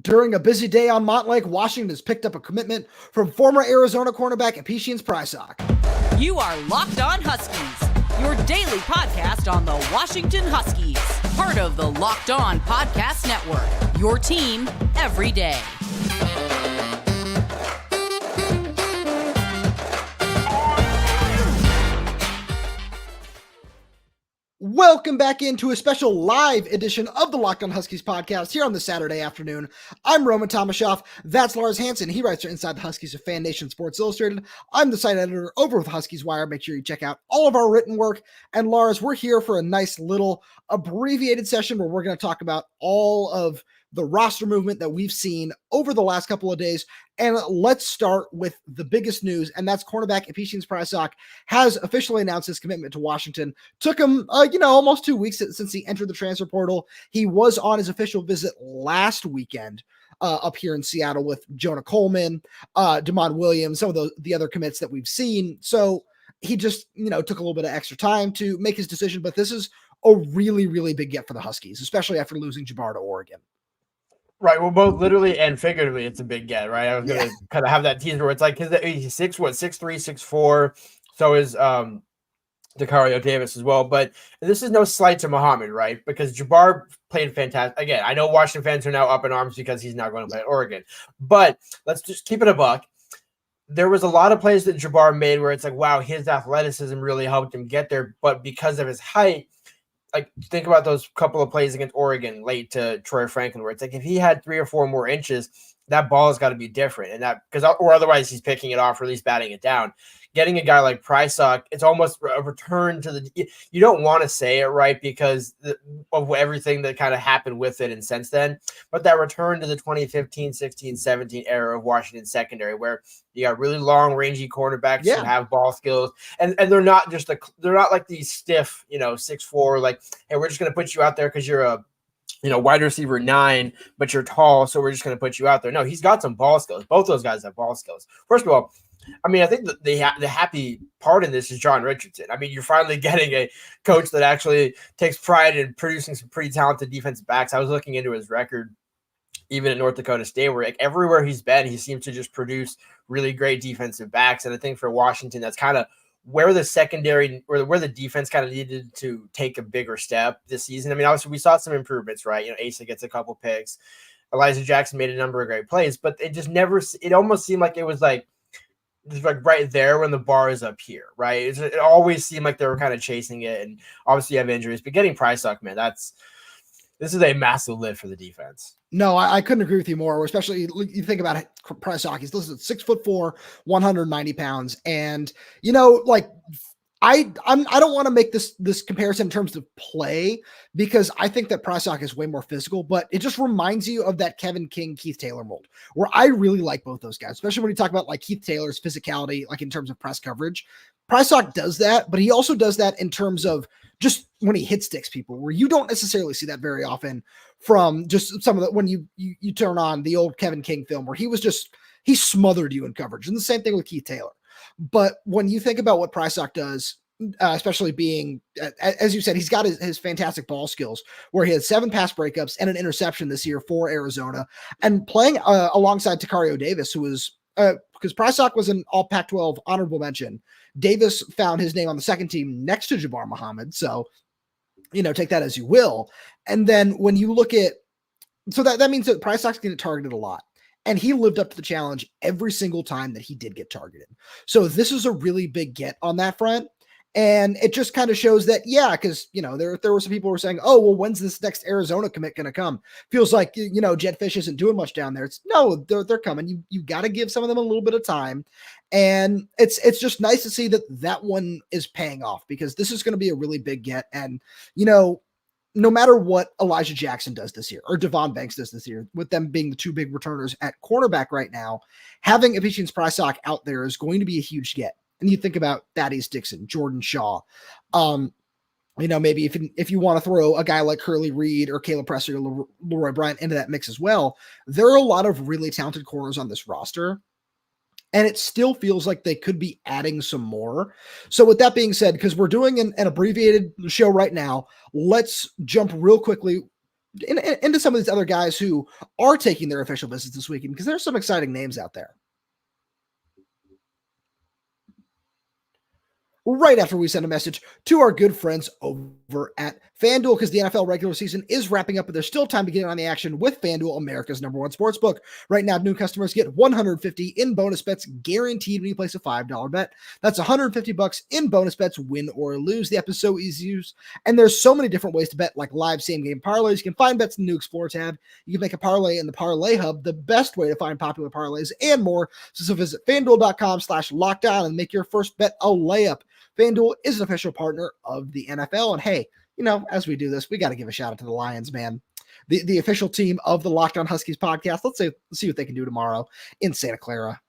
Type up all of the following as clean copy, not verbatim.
During a busy day on Montlake, Washington has picked up a commitment from former Arizona cornerback Ephesians Prysock. You are Locked On Huskies, your daily podcast on the Washington Huskies, part of the Locked On Podcast Network, your team every day. Welcome back into a special live edition of the Locked On Huskies podcast here on the Saturday afternoon. I'm Roman Tomashoff. That's Lars Hanson. He writes for Inside the Huskies of Fan Nation Sports Illustrated. I'm the site editor over with Huskies Wire. Make sure you check out all of our written work. And Lars, we're here for a nice little abbreviated session where we're going to talk about all of the roster movement that we've seen over the last couple of days. And let's start with the biggest news, and that's cornerback Ephesians Prysock has officially announced his commitment to Washington. Took him, almost 2 weeks since he entered the transfer portal. He was on his official visit last weekend up here in Seattle with Jonah Coleman, Damon Williams, some of the other commits that we've seen. So he just, took a little bit of extra time to make his decision, but this is a really, really big get for the Huskies, especially after losing Jabbar to Oregon. Right. Well, both literally and figuratively, it's a big get, right? I was going to kind of have that teaser where it's like, he's 6'3", 6'4". So is Tacario Davis as well. But this is no slight to Muhammad, right? Because Jabbar played fantastic. Again, I know Washington fans are now up in arms because he's not going to play at Oregon. But let's just keep it a buck. There was a lot of plays that Jabbar made where it's like, wow, his athleticism really helped him get there. But because of his height, like think about those couple of plays against Oregon late to Troy Franklin, where it's like if he had 3 or 4 more inches, that ball has got to be different, and or otherwise he's picking it off or at least batting it down. Getting a guy like Prysock, it's almost a return to the. You don't want to say it, right, because of everything that kind of happened with it and since then. But that return to the 2015, 16, 17 era of Washington secondary, where you got really long, rangy cornerbacks who have ball skills, and they're not they're not like these stiff, 6'4", like, hey, we're just going to put you out there because you're a wide receiver 9, but you're tall, so we're just going to put you out there. No, he's got some ball skills. Both those guys have ball skills. First of all, I mean, I think the happy part in this is John Richardson. I mean, you're finally getting a coach that actually takes pride in producing some pretty talented defensive backs. I was looking into his record, even at North Dakota State, where like everywhere he's been, he seems to just produce really great defensive backs. And I think for Washington, that's kind of where the secondary or where the defense kind of needed to take a bigger step this season. I mean, obviously we saw some improvements, right? Asa gets a couple picks. Elijah Jackson made a number of great plays, but it almost seemed like it was like right there when the bar is up here, right? It always seemed like they were kind of chasing it, and obviously you have injuries, but getting Prysock, man, this is a massive lift for the defense. No, I couldn't agree with you more, especially you think about it, Prysock. He's listed 6'4", 190 pounds. And, I don't want to make this comparison in terms of play because I think that Prysock is way more physical, but it just reminds you of that Kevin King, Keith Taylor mold where I really like both those guys, especially when you talk about like Keith Taylor's physicality, like in terms of press coverage. Prysock does that, but he also does that in terms of just when he hit sticks people, where you don't necessarily see that very often from just some of the, when you turn on the old Kevin King film where he smothered you in coverage. And the same thing with Keith Taylor. But when you think about what Prysock does, especially being, as you said, he's got his fantastic ball skills where he had 7 pass breakups and an interception this year for Arizona, and playing alongside Tacario Davis, who was, because Prysock was an all Pac-12 honorable mention. Davis found his name on the second team next to Jabbar Muhammad. So, take that as you will. And then when you look at, so that means that Prysock's going to get targeted a lot. And he lived up to the challenge every single time that he did get targeted. So this is a really big get on that front. And it just kind of shows that, because, there were some people who were saying, oh, well, when's this next Arizona commit going to come? Feels like, Jedd Fisch isn't doing much down there. They're coming. You got to give some of them a little bit of time. And it's just nice to see that one is paying off because this is going to be a really big get. And, no matter what Elijah Jackson does this year or Devon Banks does this year, with them being the 2 big returners at cornerback right now, having Ephesians Prysock out there is going to be a huge get. And you think about Thaddeus Dixon, Jordan Shaw, maybe if you want to throw a guy like Curly Reed or Caleb Presley or Leroy Bryant into that mix as well, there are a lot of really talented corners on this roster. And it still feels like they could be adding some more. So with that being said, because we're doing an abbreviated show right now, let's jump real quickly into some of these other guys who are taking their official visits this weekend, because there's some exciting names out there. Right after we send a message to our good friends over at FanDuel, because the NFL regular season is wrapping up, but there's still time to get in on the action with FanDuel, America's #1 sportsbook. Right now, new customers get $150 in bonus bets guaranteed when you place a $5 bet. That's $150 in bonus bets, win or lose. The app is so easy to use, and there's so many different ways to bet, like live same-game parlays. You can find bets in the new Explore tab. You can make a parlay in the Parlay Hub, the best way to find popular parlays, and more. So visit FanDuel.com/lockdown and make your first bet a layup. FanDuel is an official partner of the NFL. And hey, as we do this, we got to give a shout out to the Lions, man. The official team of the Locked On Huskies podcast. Let's see what they can do tomorrow in Santa Clara.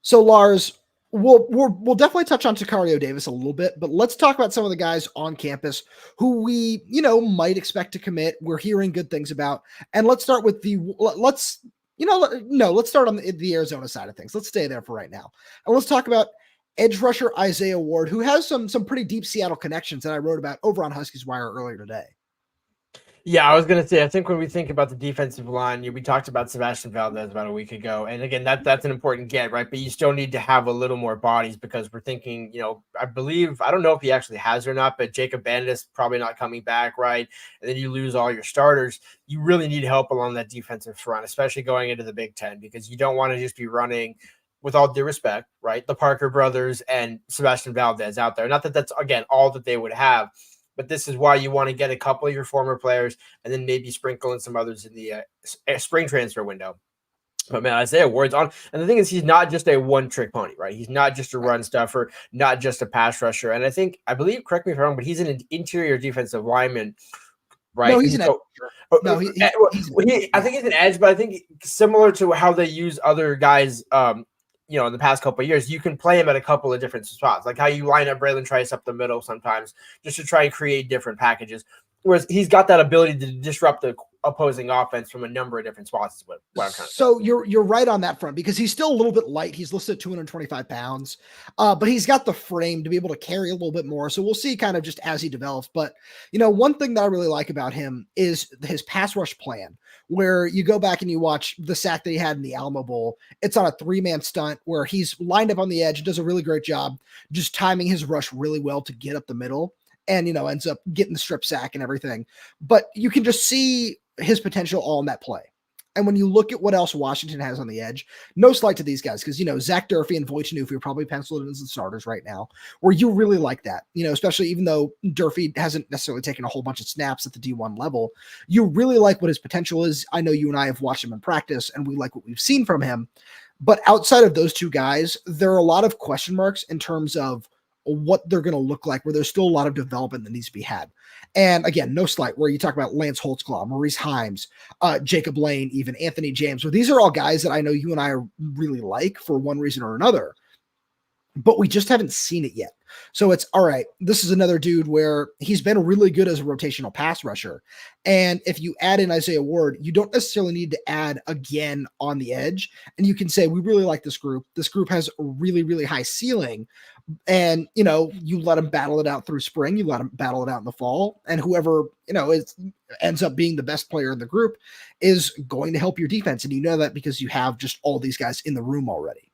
So Lars, we'll definitely touch on Tacario Davis a little bit, but let's talk about some of the guys on campus who we, might expect to commit. We're hearing good things about. And let's start with let's start on the Arizona side of things. Let's stay there for right now. And let's talk about edge rusher Isaiah Ward, who has some pretty deep Seattle connections that I wrote about over on Huskies Wire earlier today. Yeah, I was going to say, I think when we think about the defensive line, we talked about Sebastian Valdez about a week ago. And again, that's an important get, right? But you still need to have a little more bodies, because we're thinking, I don't know if he actually has or not, but Jacob Bandis probably not coming back, right? And then you lose all your starters. You really need help along that defensive front, especially going into the Big Ten, because you don't want to just be running, with all due respect, right, the Parker brothers and Sebastian Valdez out there. Not that that's, again, all that they would have, but this is why you want to get a couple of your former players and then maybe sprinkle in some others in the spring transfer window. But man, Isaiah Ward's on. And the thing is, he's not just a one-trick pony, right? He's not just a run stuffer, not just a pass rusher. And I believe, correct me if I'm wrong, but he's an interior defensive lineman, right? No, he's an edge. No, I think he's an edge, but I think similar to how they use other guys, in the past couple of years, you can play him at a couple of different spots, like how you line up Braylon Trice up the middle sometimes just to try and create different packages. Whereas he's got that ability to disrupt the opposing offense from a number of different spots. Is what I'm trying to say. So you're right on that front, because he's still a little bit light. He's listed at 225 pounds, but he's got the frame to be able to carry a little bit more. So we'll see kind of just as he develops. But, one thing that I really like about him is his pass rush plan, where you go back and you watch the sack that he had in the Alamo Bowl. It's on a 3-man stunt where he's lined up on the edge and does a really great job just timing his rush really well to get up the middle. And, ends up getting the strip sack and everything. But you can just see his potential all in that play. And when you look at what else Washington has on the edge, no slight to these guys, because, Zach Durfee and Voight-Chanufi are probably penciled in as the starters right now, where you really like that, especially even though Durfee hasn't necessarily taken a whole bunch of snaps at the D1 level, you really like what his potential is. I know you and I have watched him in practice, and we like what we've seen from him. But outside of those two guys, there are a lot of question marks in terms of what they're going to look like, where there's still a lot of development that needs to be had. And again, no slight, where you talk about Lance Holtzclaw, Maurice Himes, Jacob Lane, even Anthony James. So these are all guys that I know you and I really like for one reason or another, but we just haven't seen it yet. So it's all right. This is another dude where he's been really good as a rotational pass rusher. And if you add in Isaiah Ward, you don't necessarily need to add again on the edge. And you can say, we really like this group. This group has a really, really high ceiling. And, you let them battle it out through spring. You let them battle it out in the fall. And whoever, ends up being the best player in the group is going to help your defense. And you know that because you have just all these guys in the room already.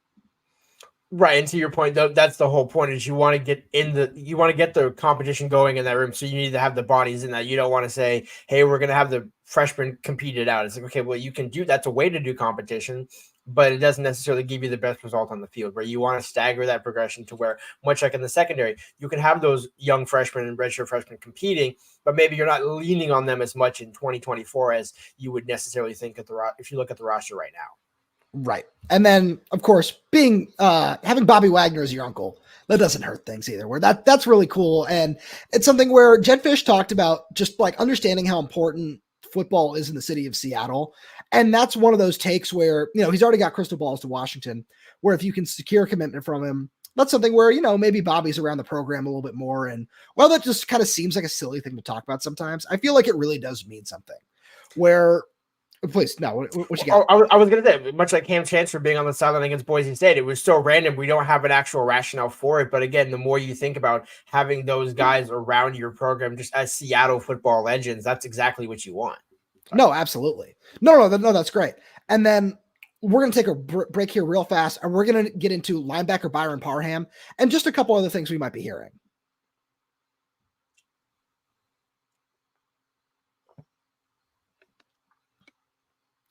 Right. And to your point, though, that's the whole point, is you want to get the competition going in that room. So you need to have the bodies in that. You don't want to say, hey, we're going to have the freshmen compete it out. It's like, okay, well, you can do, that's a way to do competition, but it doesn't necessarily give you the best result on the field, where you want to stagger that progression to where, much like in the secondary, you can have those young freshmen and redshirt freshmen competing, but maybe you're not leaning on them as much in 2024 as you would necessarily think if you look at the roster right now. Right. And then, of course, having Bobby Wagner as your uncle, that doesn't hurt things either, where that's really cool. And it's something where Jedd Fisch talked about, just like understanding how important football is in the city of Seattle. And that's one of those takes where, he's already got crystal balls to Washington, where if you can secure commitment from him, that's something where, maybe Bobby's around the program a little bit more. And while that just kind of seems like a silly thing to talk about sometimes, I feel like it really does mean something, where Please, no. What you got? I was going to say, much like Cam Chancellor being on the sideline against Boise State, it was so random. We don't have an actual rationale for it. But again, the more you think about having those guys around your program, just as Seattle football legends, that's exactly what you want. No, absolutely. No, that's great. And then we're going to take a break here real fast, and we're going to get into linebacker Byron Parham and just a couple other things we might be hearing.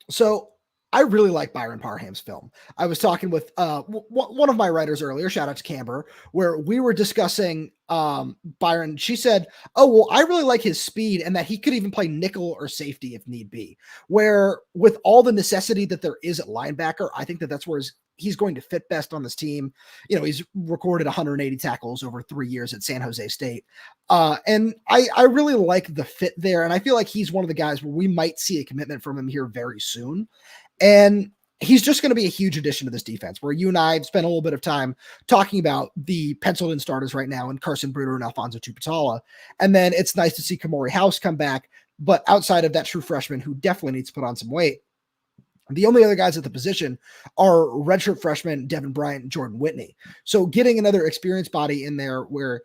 So I really like Byron Parham's film. I was talking with one of my writers earlier, shout out to Camber, where we were discussing Byron. She said, oh, well, I really like his speed and that he could even play nickel or safety if need be, where with all the necessity that there is at linebacker, I think that that's where he's going to fit best on this team. You know, he's recorded 180 tackles over 3 years at San Jose State. And I really like the fit there. And I feel like he's one of the guys where we might see a commitment from him here very soon. And he's just going to be a huge addition to this defense, where you and I have spent a little bit of time talking about the penciled in starters right now and Carson Bruder and Alfonso Tuputala. And then it's nice to see Kamori House come back. But outside of that true freshman who definitely needs to put on some weight, the only other guys at the position are redshirt freshmen Devin Bryant and Jordan Whitney. So getting another experienced body in there where,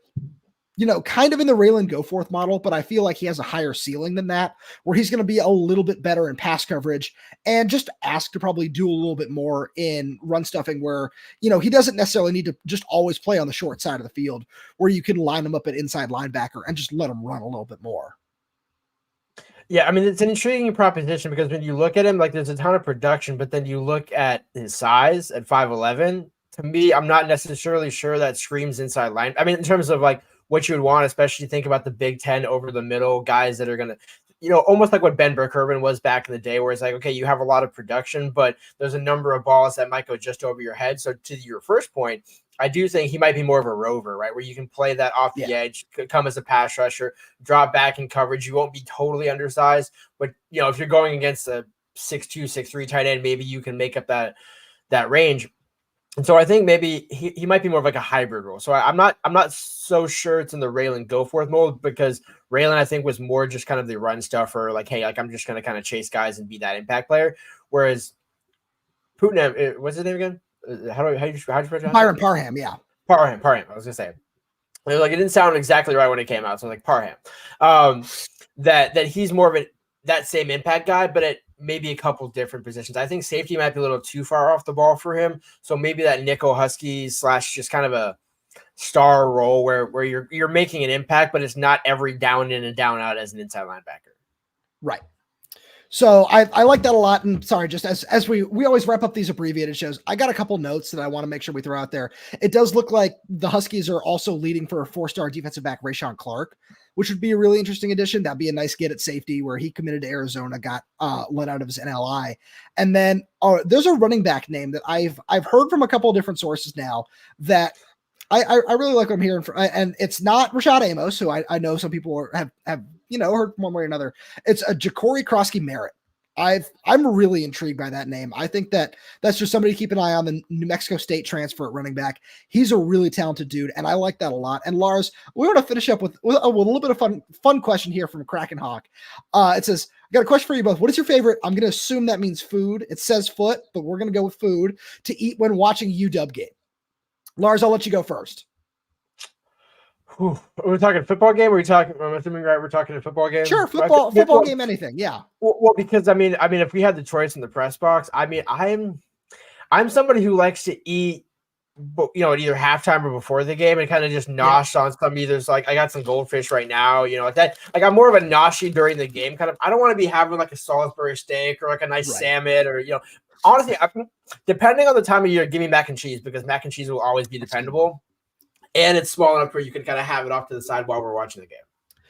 you know, kind of in the Raylan Goforth model, but I feel like he has a higher ceiling than that, where he's going to be a little bit better in pass coverage and just asked to probably do a little bit more in run stuffing where, you know, he doesn't necessarily need to just always play on the short side of the field, where you can line him up at inside linebacker and just let him run a little bit more. Yeah, I mean, it's an intriguing proposition because when you look at him, like there's a ton of production, but then you look at his size at 5'11", to me, I'm not necessarily sure that screams inside line. I mean, in terms of like what you would want, especially think about the Big Ten over the middle guys that are going to, you know, almost like what Ben Burke-Irvin was back in the day, where it's like, okay, you have a lot of production, but there's a number of balls that might go just over your head. So to your first point, I do think he might be more of a rover, right? Where you can play that off the edge, come as a pass rusher, drop back in coverage. You won't be totally undersized, but you know, if you're going against a 6'2", 6'3" tight end, maybe you can make up that range. And so I think maybe he might be more of like a hybrid role. So I'm not so sure it's in the Raylan Goforth mold, because Raylan, I think, was more just kind of the run stuffer, like, hey, like I'm just going to kind of chase guys and be that impact player. Whereas Putin, what's his name again? How do you pronounce it? Byron Parham, yeah. Parham. I was gonna say it. Like it didn't sound exactly right when it came out. So like Parham, that he's more of that same impact guy, but at maybe a couple different positions. I think safety might be a little too far off the ball for him. So maybe that nickel Huskies / just kind of a star role where you're making an impact, but it's not every down in and down out as an inside linebacker. Right. So I like that a lot. And sorry, just as we always wrap up these abbreviated shows, I got a couple notes that I want to make sure we throw out there. It does look like the Huskies are also leading for a 4-star defensive back, Rashawn Clark, which would be a really interesting addition. That'd be a nice get at safety, where he committed to Arizona, got let out of his NLI. And then there's a running back name that I've heard from a couple of different sources now that I really like what I'm hearing from, and it's not Rashad Amos, who I know some people have you know, heard one way or another. It's a Ja'Cory Krosky Merritt. I'm really intrigued by that name. I think that's just somebody to keep an eye on, the New Mexico State transfer at running back. He's a really talented dude, and I like that a lot. And Lars, we want to finish up with a little bit of fun question here from Kraken Hawk. It says, I got a question for you both. What is your favorite? I'm going to assume that means food. It says foot, but we're going to go with food to eat when watching a UW game. Lars, I'll let you go first. Are we talking football game? Or are we talking? I'm assuming, right? We're talking a football game. Sure, football game, anything. Yeah. Well, because I mean, if we had the choice in the press box, I mean, I'm somebody who likes to eat, you know, at either halftime or before the game, and kind of just nosh on some. Either it's like I got some goldfish right now, you know, like that. Like I'm more of a noshy during the game kind of. I don't want to be having like a Salisbury steak or like a nice salmon or, you know, honestly, depending on the time of year, give me mac and cheese, because mac and cheese will always be dependable. And it's small enough where you can kind of have it off to the side while we're watching the game.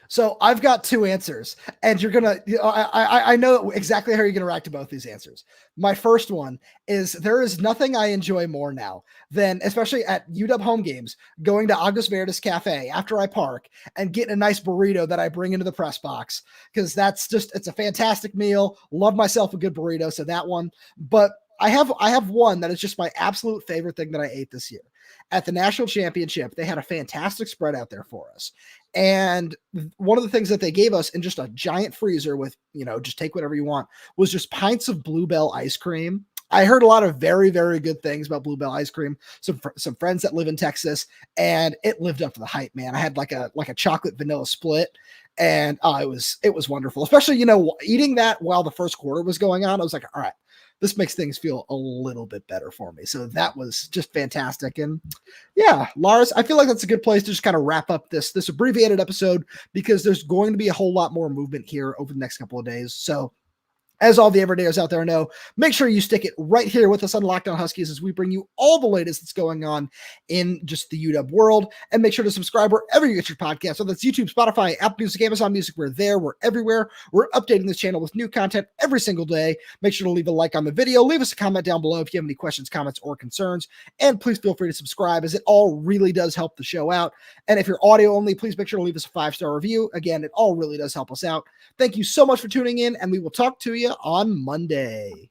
So I've got two answers, and you're going to, I know exactly how you're going to react to both these answers. My first one is, there is nothing I enjoy more now than, especially at UW home games, going to August Verdes Cafe after I park and getting a nice burrito that I bring into the press box. Cause it's a fantastic meal. Love myself a good burrito. So that one, but I have one that is just my absolute favorite thing that I ate this year. At the national championship, they had a fantastic spread out there for us. And one of the things that they gave us in just a giant freezer with, just take whatever you want, was just pints of Bluebell ice cream. I heard a lot of very, very good things about Bluebell ice cream. Some friends that live in Texas, and it lived up to the hype, man. I had like a chocolate vanilla split, and it was wonderful. Especially, eating that while the first quarter was going on. I was like, all right, this makes things feel a little bit better for me. So that was just fantastic. And yeah, Lars, I feel like that's a good place to just kind of wrap up this abbreviated episode, because there's going to be a whole lot more movement here over the next couple of days. So as all the everydayers out there know, make sure you stick it right here with us on Locked On Huskies as we bring you all the latest that's going on in just the UW world. And make sure to subscribe wherever you get your podcast. So that's YouTube, Spotify, Apple Music, Amazon Music. We're there. We're everywhere. We're updating this channel with new content every single day. Make sure to leave a like on the video. Leave us a comment down below if you have any questions, comments, or concerns. And please feel free to subscribe, as it all really does help the show out. And if you're audio only, please make sure to leave us a 5-star review. Again, it all really does help us out. Thank you so much for tuning in, and we will talk to you on Monday.